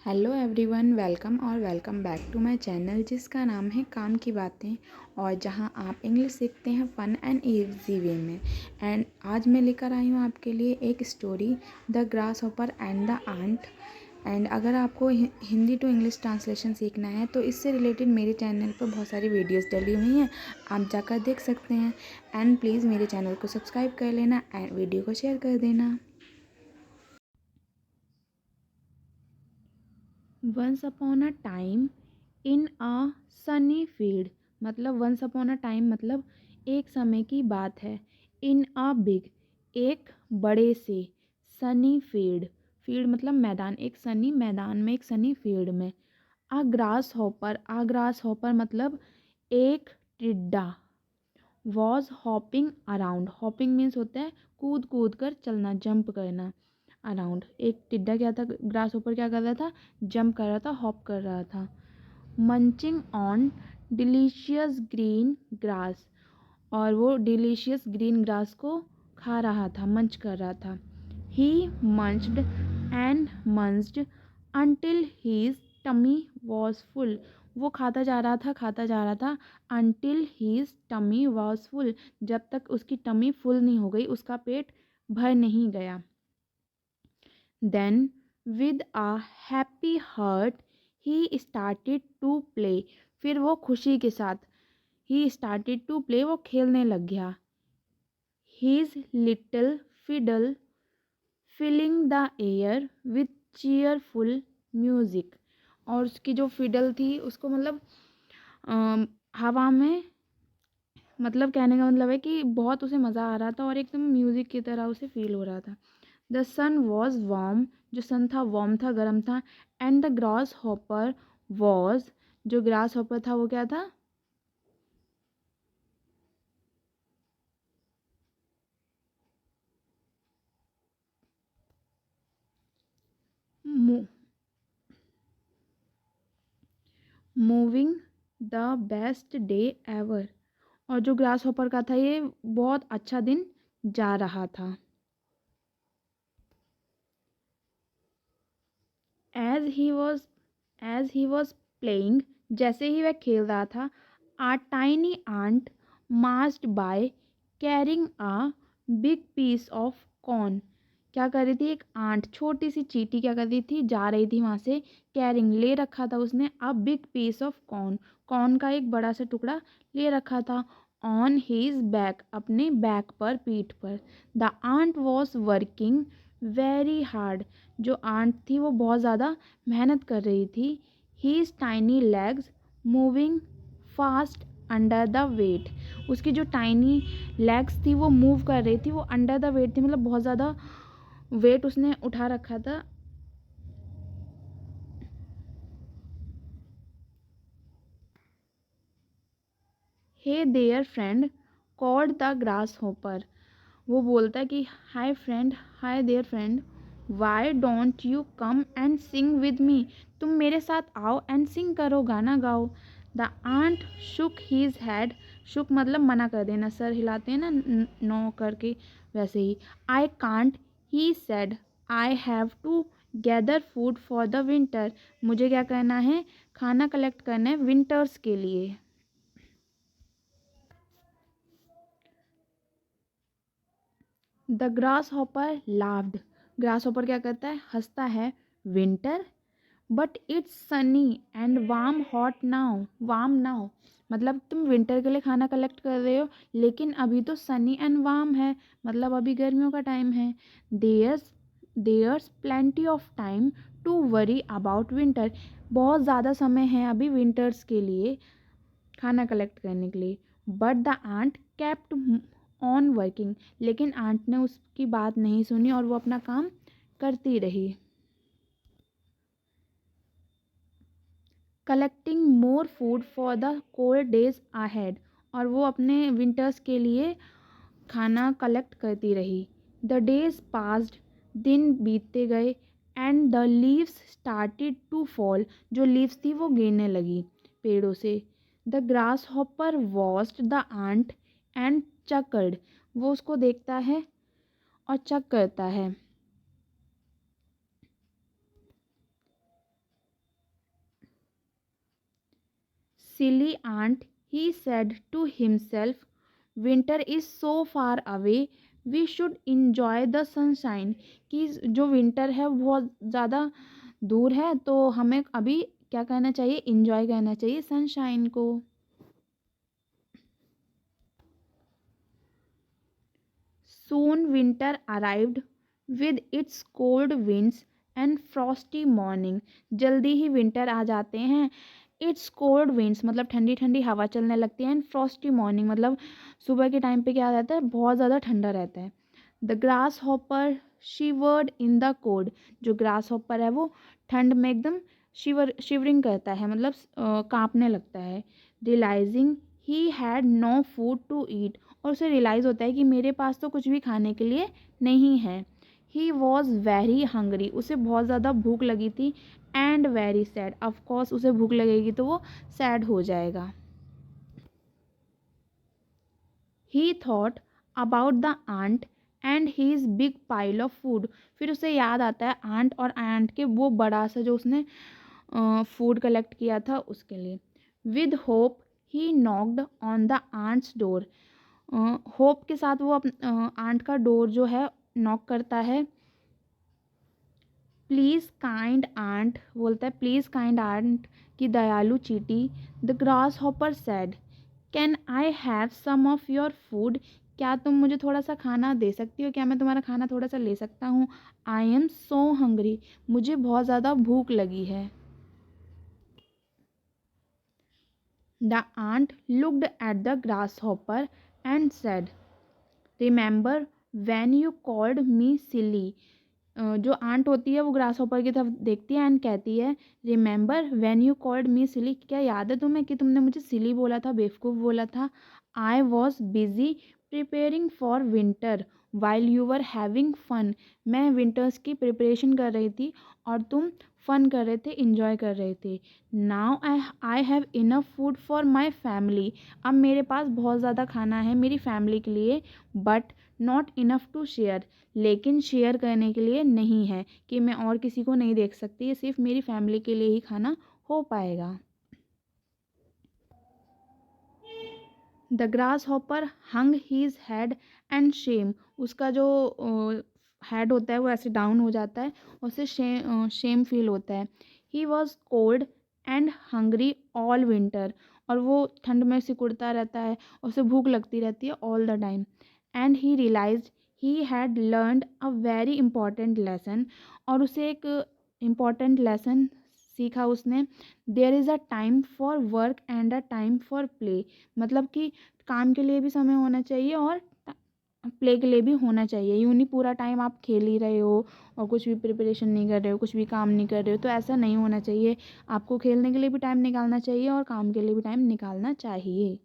Hello everyone, welcome back to my channel जिसका नाम है काम की बातें, और जहां आप इंग्लिश सीखते हैं फ़न एंड इजी वे में। एंड आज मैं लेकर आई हूं आपके लिए एक story, the grasshopper and the ant. And अगर आपको हिंदी टू इंग्लिश ट्रांसलेशन सीखना है तो इससे रिलेटेड मेरे चैनल पर बहुत सारी वीडियोस डली हुई हैं, आप जाकर देख सकते हैं। एंड प्लीज़ मेरे चैनल को सब्सक्राइब कर लेना एंड वीडियो को शेयर कर देना। Once upon a time in a sunny field, मतलब वंस अपॉन अ टाइम मतलब एक समय की बात है। इन अ बिग, एक बड़े से, सनी फील्ड, फील्ड मतलब मैदान, एक सनी मैदान में, एक सनी फील्ड में। अ ग्रास हॉपर मतलब एक टिड्डा। Was hopping around, hopping means होता है कूद कूद कर चलना, जंप करना। अराउंड, एक टिड्डा क्या था, ग्रास ऊपर क्या कर रहा था, जंप कर रहा था, हॉप कर रहा था। Munching on delicious green grass, और वो डिलीशियस ग्रीन ग्रास को खा रहा था, मंच कर रहा था। He munched and munched until his tummy was full, वो खाता जा रहा था, खाता जा रहा था। Until his tummy was full, जब तक उसकी टमी फुल नहीं हो गई, उसका पेट भर नहीं गया। Then with a happy heart he started to play, फिर वो खुशी के साथ, ही स्टार्टेड टू प्ले, वो खेलने लग गया। His little fiddle filling the air with cheerful music, और उसकी जो फिडल थी उसको मतलब हवा में, मतलब कहने का मतलब है कि बहुत उसे मज़ा आ रहा था और एकदम म्यूज़िक की तरह उसे फील हो रहा था। द सन वॉज वार्म, जो सन था वार्म था, गर्म था। And the grass hopper was, जो ग्रास हॉपर था वो क्या था, moving the best day ever, और जो ग्रास हॉपर का था ये बहुत अच्छा दिन जा रहा था। As he was as he was playing, जैसे ही वह खेल रहा था, a tiny ant marched by carrying a big piece of corn, क्या कर रही थी, एक आंट, छोटी सी चींटी क्या कर रही थी, जा रही थी वहाँ से। कैरिंग, ले रखा था उसने, a big piece of corn, corn का एक बड़ा सा टुकड़ा ले रखा था। ऑन हीज बैक, अपने बैक पर, पीठ पर। The ant was working very hard, जो आंट थी वो बहुत ज़्यादा मेहनत कर रही थी। His tiny legs moving fast under the weight, उसकी जो टाइनी लेग्स थी वो मूव कर रही थी, वो अंडर द वेट थी, मतलब बहुत ज़्यादा वेट उसने उठा रखा था। Hey there friend called the grasshopper, वो बोलता है कि hi friend, hi there friend, why don't you come and sing with me, तुम मेरे साथ आओ एंड सिंग करो, गाना गाओ। The ant shook his head, shook मतलब मना कर देना, सर हिलाते हैं ना नो करके, वैसे ही। I can't, he said, I have to gather food for the winter, मुझे क्या करना है, खाना कलेक्ट करना है विंटर्स के लिए। The grass hopper laughed, grass hopper क्या करता है, हंसता है। Winter, but it's Sunny and warm hot now, warm now मतलब तुम विंटर के लिए खाना कलेक्ट कर रहे हो, लेकिन अभी तो सनी एंड वार्म है, मतलब अभी गर्मियों का टाइम है। There's there's plenty of time to worry about winter, बहुत ज़्यादा समय है अभी विंटर्स के लिए खाना कलेक्ट करने के लिए। But the ant kept on working, लेकिन आंट ने उसकी बात नहीं सुनी और वो अपना काम करती रही। Collecting more food for the cold days ahead, और वो अपने विंटर्स के लिए खाना कलेक्ट करती रही। द डेज पास्ड, दिन बीतते गए। And the leaves started to fall, जो लीव्स थी वो गिरने लगी पेड़ों से। The grasshopper watched the ant and chuckled, वो उसको देखता है और चक करता है। silly ant, he said to himself, winter is so far away, we should enjoy the sunshine। कि जो विंटर है वो बहुत ज़्यादा दूर है, तो हमें अभी क्या करना चाहिए, इंजॉय करना चाहिए सनशाइन को। Soon winter arrived with its cold winds and frosty morning। जल्दी ही विंटर आ जाते हैं। Its cold winds मतलब ठंडी ठंडी हवा चलने लगती है, एंड frosty morning मतलब सुबह के टाइम पे क्या रहता है, बहुत ज़्यादा ठंडा रहता है। The grasshopper shivered in the cold। जो grasshopper है वो ठंड में एकदम शिवरिंग करता है, मतलब कांपने लगता है। Realizing he had no food to eat। और उसे रियलाइज़ होता है कि मेरे पास तो कुछ भी खाने के लिए नहीं है। He was very hungry. उसे बहुत ज़्यादा भूख लगी थी। And very sad. ऑफकोर्स उसे भूख लगेगी तो वो सैड हो जाएगा। He thought about the ant and his big pile of food. फिर उसे याद आता है आंट और आंट के वो बड़ा सा जो उसने फूड कलेक्ट किया था उसके लिए। With hope he knocked on the ant's door. Hope के साथ वो आंट का डोर जो है नॉक करता है। प्लीज़ काइंड आंट बोलता है, प्लीज़ काइंड आंट की दयालु चीटी। The grasshopper said, can I have some of your food. क्या तुम मुझे थोड़ा सा खाना दे सकती हो, क्या मैं तुम्हारा खाना थोड़ा सा ले सकता हूँ। आई एम सो हंग्री, मुझे बहुत ज़्यादा भूख लगी है। The ant looked at the grasshopper and said, remember when you called me silly. जो आंट होती है वो ग्रास हॉपर की तरफ देखती है एंड कहती है, remember when you called me silly. क्या याद है तुम्हें कि तुमने मुझे सिली बोला था, बेवकूफ़ बोला था। I was busy preparing for winter while you were having fun. मैं विंटर्स की प्रिपरेशन कर रही थी और तुम फन कर रहे थे, इंजॉय कर रहे थे। Now I have enough food for my family. अब मेरे पास बहुत ज़्यादा खाना है मेरी फैमिली के लिए, but not enough to share. लेकिन शेयर करने के लिए नहीं है, कि मैं और किसी को नहीं देख सकती, ये सिर्फ मेरी फैमिली के लिए ही खाना हो पाएगा। The grasshopper hung his head and shame. उसका जो हेड होता है वो ऐसे डाउन हो जाता है, उसे शेम फील होता है। He was cold and hungry all winter. और वो ठंड में सिकुड़ता रहता है, उसे भूख लगती रहती है all the time. And he realised he had learned a very important lesson. और उसे एक इम्पॉर्टेंट लेसन सीखा उसने। There is a time for work and a time for play. मतलब कि काम के लिए भी समय होना चाहिए और प्ले के लिए भी होना चाहिए। यूँ नहीं पूरा टाइम आप खेल ही रहे हो और कुछ भी प्रिपरेशन नहीं कर रहे हो, कुछ भी काम नहीं कर रहे हो, तो ऐसा नहीं होना चाहिए। आपको खेलने के लिए भी टाइम निकालना चाहिए और काम के लिए भी टाइम निकालना चाहिए।